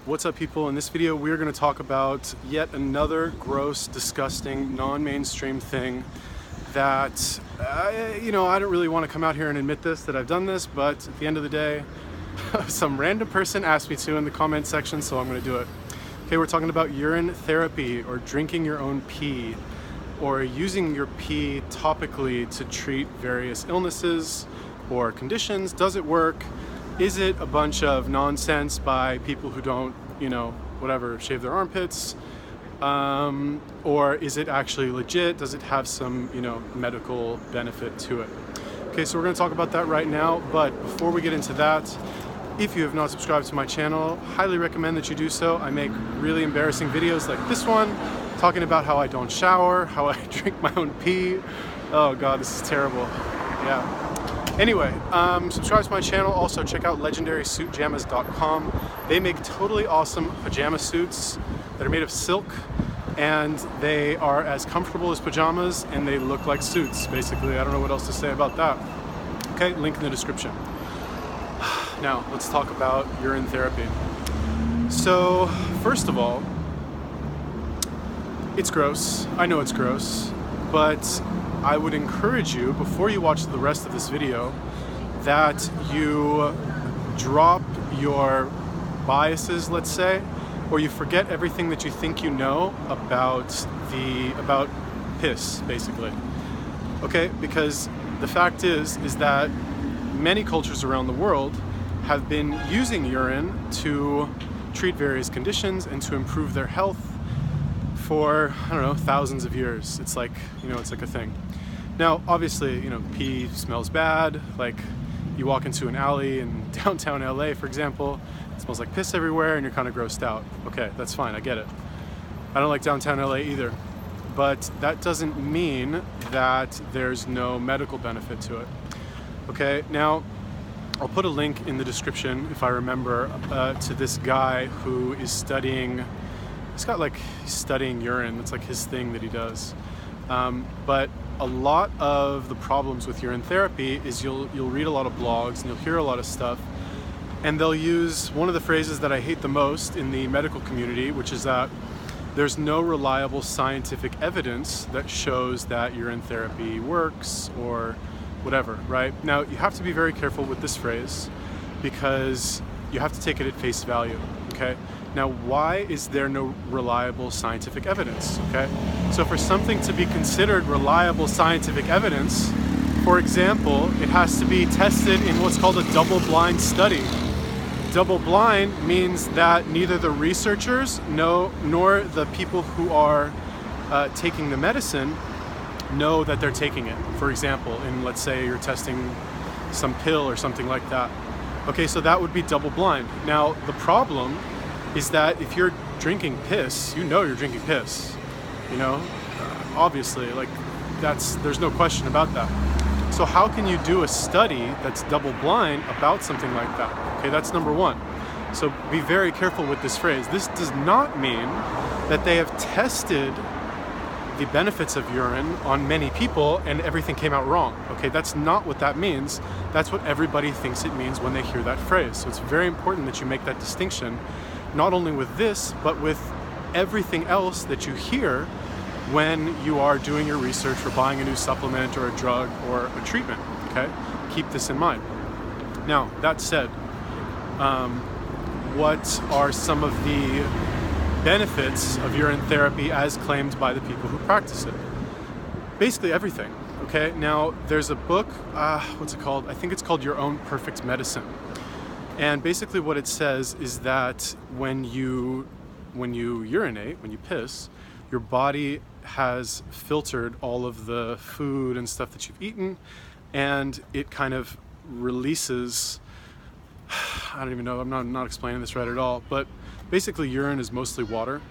What's up, people? In this video we're going to talk about yet another gross, disgusting, non-mainstream thing that I don't really want to come out here and admit that I've done this, but at the end of the day some random person asked me to in the comment section, so I'm going to do it. Okay, we're talking about urine therapy, or drinking your own pee, or using your pee topically to treat various illnesses or conditions. Does it work? Is it a bunch of nonsense by people who don't, shave their armpits? Or is it actually legit? Does it have some, medical benefit to it? Okay, so we're going to talk about that right now. But before we get into that, if you have not subscribed to my channel, highly recommend that you do so. I make really embarrassing videos like this one, talking about how I don't shower, how I drink my own pee. Oh God, this is terrible. Yeah. Anyway, subscribe to my channel. Also check out legendarysuitjamas.com. They make totally awesome pajama suits that are made of silk, and they are as comfortable as pajamas, and they look like suits, basically. I don't know what else to say about that. Okay, link in the description. Now, let's talk about urine therapy. So, first of all, it's gross. I know it's gross, but I would encourage you, before you watch the rest of this video, that you drop your biases, let's say, or you forget everything that you think you know about piss, basically. Okay, because the fact is that many cultures around the world have been using urine to treat various conditions and to improve their health for, thousands of years. It's like, it's like a thing. Now, obviously, pee smells bad. Like, you walk into an alley in downtown LA, for example, it smells like piss everywhere and you're kind of grossed out. Okay, that's fine, I get it. I don't like downtown LA either. But that doesn't mean that there's no medical benefit to it. Okay, now, I'll put a link in the description, if I remember, to this guy who is studying, he's studying urine. That's like his thing that he does. But a lot of the problems with urine therapy is you'll read a lot of blogs and you'll hear a lot of stuff, and they'll use one of the phrases that I hate the most in the medical community, which is that there's no reliable scientific evidence that shows that urine therapy works or whatever, right? Now, you have to be very careful with this phrase because you have to take it at face value, okay? Now, why is there no reliable scientific evidence, okay? So for something to be considered reliable scientific evidence, for example, it has to be tested in what's called a double-blind study. Double-blind means that neither the researchers nor the people who are taking the medicine know that they're taking it. For example, let's say you're testing some pill or something like that. Okay, so that would be double-blind. Now, the problem is that if you're drinking piss, you're drinking piss, obviously, there's no question about that. So how can you do a study that's double-blind about something like that? Okay, that's number one. So be very careful with this phrase. This does not mean that they have tested the benefits of urine on many people and everything came out wrong. Okay, that's not what that means. That's what everybody thinks it means when they hear that phrase. So it's very important that you make that distinction, not only with this, but with everything else that you hear when you are doing your research or buying a new supplement or a drug or a treatment, okay? Keep this in mind. Now, that said, what are some of the benefits of urine therapy as claimed by the people who practice it? Basically everything, okay? Now, there's a book, what's it called? I think it's called Your Own Perfect Medicine. And basically what it says is that when you urinate, when you piss, your body has filtered all of the food and stuff that you've eaten, and it kind of releases, I don't even know, I'm not explaining this right at all, but basically urine is mostly water,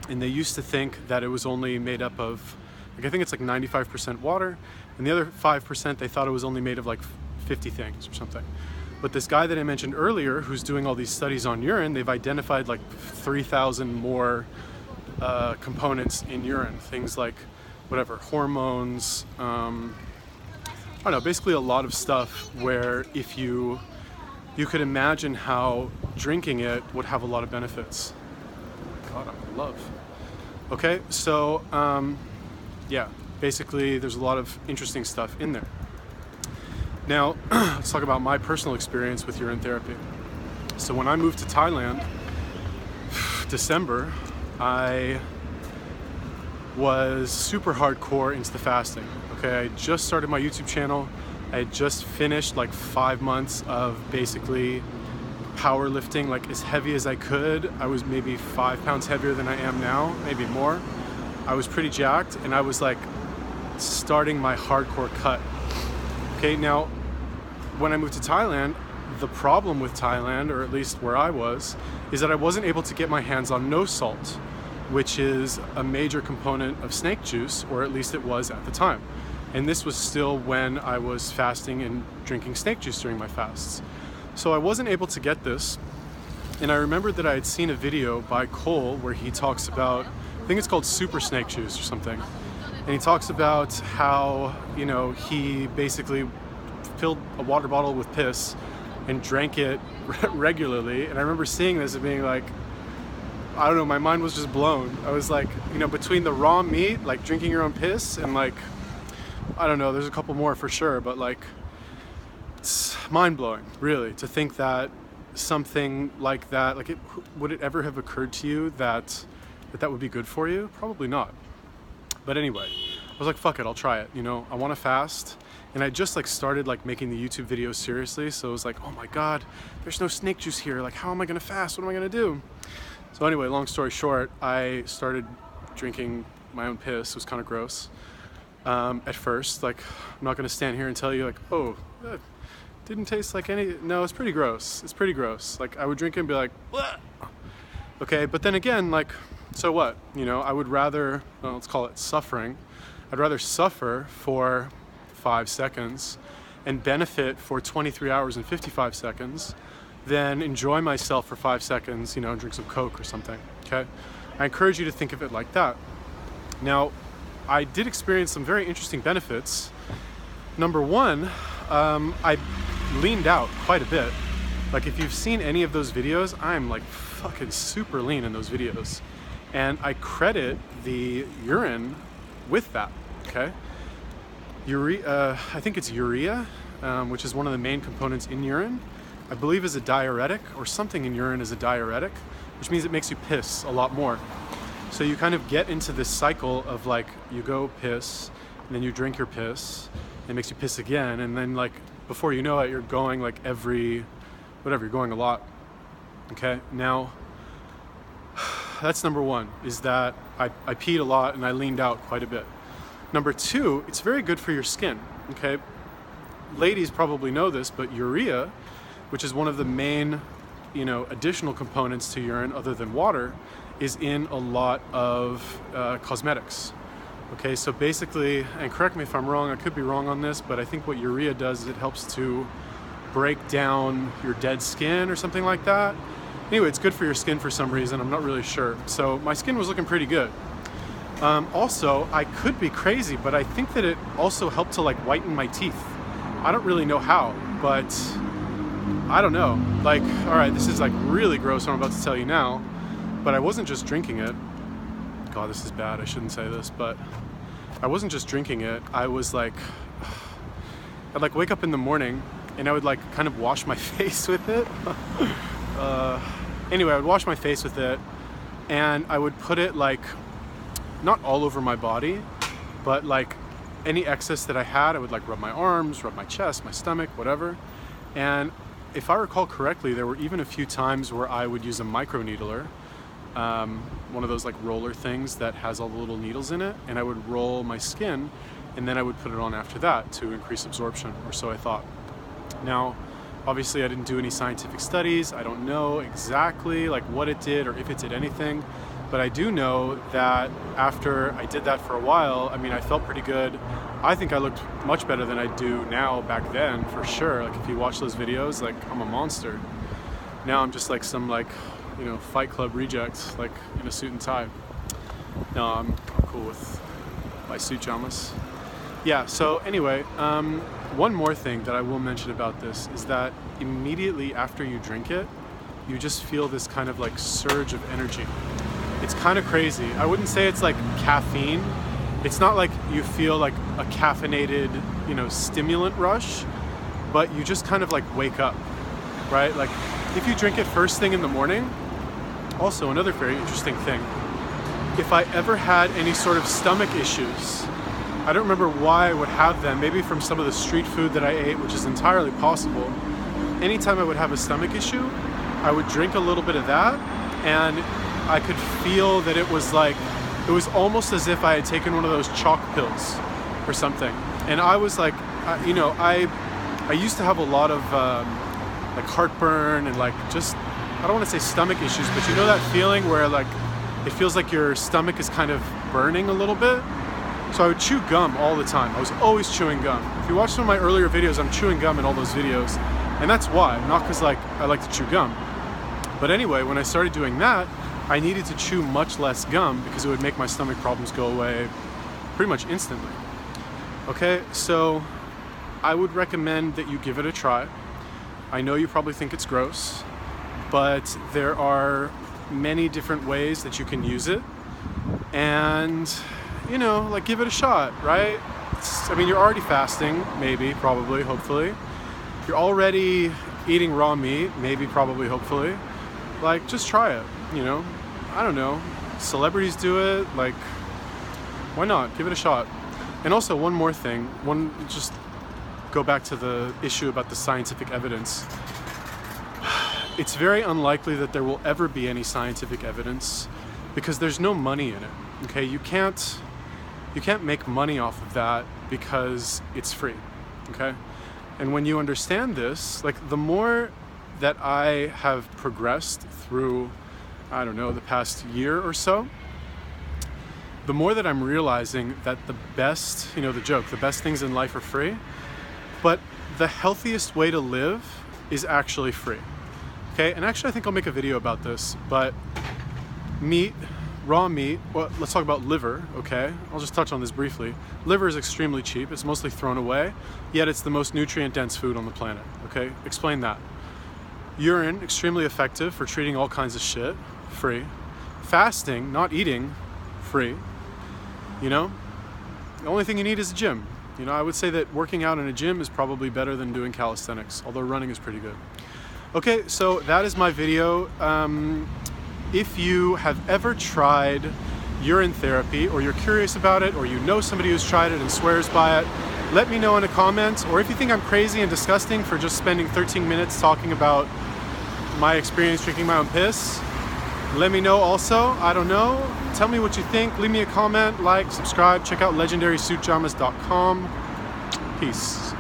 and they used to think that it was only made up of, I think it's 95% water, and the other 5% they thought it was only made of 50 things or something. But this guy that I mentioned earlier, who's doing all these studies on urine, they've identified 3,000 more components in urine. Things like, hormones, I don't know, basically a lot of stuff where if you you could imagine how drinking it would have a lot of benefits. God, I'm in love. Okay, so yeah, basically there's a lot of interesting stuff in there. Now, let's talk about my personal experience with urine therapy. So when I moved to Thailand, December, I was super hardcore into the fasting. Okay, I just started my YouTube channel. I had just finished like 5 months of basically powerlifting, like as heavy as I could. I was maybe 5 pounds heavier than I am now, maybe more. I was pretty jacked, and I was like starting my hardcore cut. Okay, now when I moved to Thailand, the problem with Thailand, or at least where I was, is that I wasn't able to get my hands on no salt, which is a major component of snake juice, or at least it was at the time. And this was still when I was fasting and drinking snake juice during my fasts. So I wasn't able to get this. And I remembered that I had seen a video by Cole where he talks about, I think it's called super snake juice or something. And he talks about how, you know, he basically filled a water bottle with piss and drank it regularly. And I remember seeing this and being like, I don't know, my mind was just blown. I was like, you know, between the raw meat, like drinking your own piss, and like, I don't know, there's a couple more for sure, but like, it's mind-blowing, really, to think that something like that, like, would it ever have occurred to you that would be good for you? Probably not. But anyway, I was like, fuck it, I'll try it, you know, I want to fast. And I just like started like making the YouTube videos seriously, so it was like, oh my God, there's no snake juice here, like how am I gonna fast, what am I gonna do? So anyway, long story short, I started drinking my own piss. It was kind of gross at first. Like, I'm not gonna stand here and tell you like, oh, that didn't taste like any, no, it's pretty gross. It's pretty gross. Like, I would drink it and be like, bleh. Okay, but then again, like, so what? You know, I would rather, well, let's call it suffering. I'd rather suffer for 5 seconds and benefit for 23 hours and 55 seconds than enjoy myself for 5 seconds, you know, drink some Coke or something, okay? I encourage you to think of it like that. Now, I did experience some very interesting benefits. Number one, I leaned out quite a bit. Like, if you've seen any of those videos, I'm like fucking super lean in those videos. And I credit the urine with that, okay? I think it's urea, which is one of the main components in urine. I believe is a diuretic, or something in urine is a diuretic, which means it makes you piss a lot more. So you kind of get into this cycle of like, you go piss, and then you drink your piss, and it makes you piss again, and then like, before you know it, you're going like you're going a lot. Okay, now, that's number one, is that I peed a lot and I leaned out quite a bit. Number two, it's very good for your skin, okay? Ladies probably know this, but urea, which is one of the main, you know, additional components to urine other than water, is in a lot of cosmetics. Okay, so basically, and correct me if I'm wrong, I could be wrong on this, but I think what urea does is it helps to break down your dead skin or something like that. Anyway, it's good for your skin for some reason, I'm not really sure. So my skin was looking pretty good. Also, I could be crazy, but I think that it also helped to like whiten my teeth. I don't really know how, but I don't know. Like, all right, this is like really gross what I'm about to tell you now, but I wasn't just drinking it. God, this is bad, I shouldn't say this, but I wasn't just drinking it. I was like, I'd like wake up in the morning and I would like kind of wash my face with it. Anyway, I would wash my face with it and I would put it like, not all over my body, but like any excess that I had, I would like rub my arms, rub my chest, my stomach, whatever. And if I recall correctly, there were even a few times where I would use a microneedler, one of those like roller things that has all the little needles in it, and I would roll my skin and then I would put it on after that to increase absorption, or so I thought. Now, obviously I didn't do any scientific studies. I don't know exactly like what it did or if it did anything, but I do know that after I did that for a while, I mean, I felt pretty good. I think I looked much better than I do now back then, for sure. Like if you watch those videos, like I'm a monster. Now I'm just like some like, you know, Fight Club reject, like in a suit and tie. No, I'm cool with my suit pajamas. Yeah, so anyway, one more thing that I will mention about this is that immediately after you drink it, you just feel this kind of like surge of energy. It's kind of crazy. I wouldn't say it's like caffeine. It's not like you feel like a caffeinated, stimulant rush, but you just kind of like wake up, right? Like if you drink it first thing in the morning, also another very interesting thing, if I ever had any sort of stomach issues, I don't remember why I would have them, maybe from some of the street food that I ate, which is entirely possible. Anytime I would have a stomach issue, I would drink a little bit of that, and I could feel that it was almost as if I had taken one of those chalk pills or something. And I was like, I used to have a lot of like heartburn and like just, I don't want to say stomach issues, but you know that feeling where like it feels like your stomach is kind of burning a little bit? So I would chew gum all the time. I was always chewing gum. If you watch some of my earlier videos, I'm chewing gum in all those videos. And that's why, not because like I like to chew gum. But anyway, when I started doing that, I needed to chew much less gum because it would make my stomach problems go away pretty much instantly. Okay, so I would recommend that you give it a try. I know you probably think it's gross, but there are many different ways that you can use it. And, like give it a shot, right? You're already fasting, maybe, probably, hopefully. You're already eating raw meat, maybe, probably, hopefully. Like, just try it, I don't know. Celebrities do it, like, why not? Give it a shot. And also, one more thing, just go back to the issue about the scientific evidence. It's very unlikely that there will ever be any scientific evidence because there's no money in it, okay? You can't make money off of that because it's free, okay? And when you understand this, like the more that I have progressed through, I don't know, the past year or so, the more that I'm realizing that the best, the joke, the best things in life are free, but the healthiest way to live is actually free, okay? And actually I think I'll make a video about this, but raw meat, well, let's talk about liver, okay? I'll just touch on this briefly. Liver is extremely cheap, it's mostly thrown away, yet it's the most nutrient-dense food on the planet, okay? Explain that. Urine, extremely effective for treating all kinds of shit, free. Fasting, not eating, free. The only thing you need is a gym. I would say that working out in a gym is probably better than doing calisthenics, although running is pretty good. Okay, so that is my video. If you have ever tried urine therapy, or you're curious about it, or you know somebody who's tried it and swears by it, let me know in a comment. Or if you think I'm crazy and disgusting for just spending 13 minutes talking about my experience drinking my own piss, let me know also. I don't know. Tell me what you think. Leave me a comment, like, subscribe, check out legendarysuitjamas.com. Peace.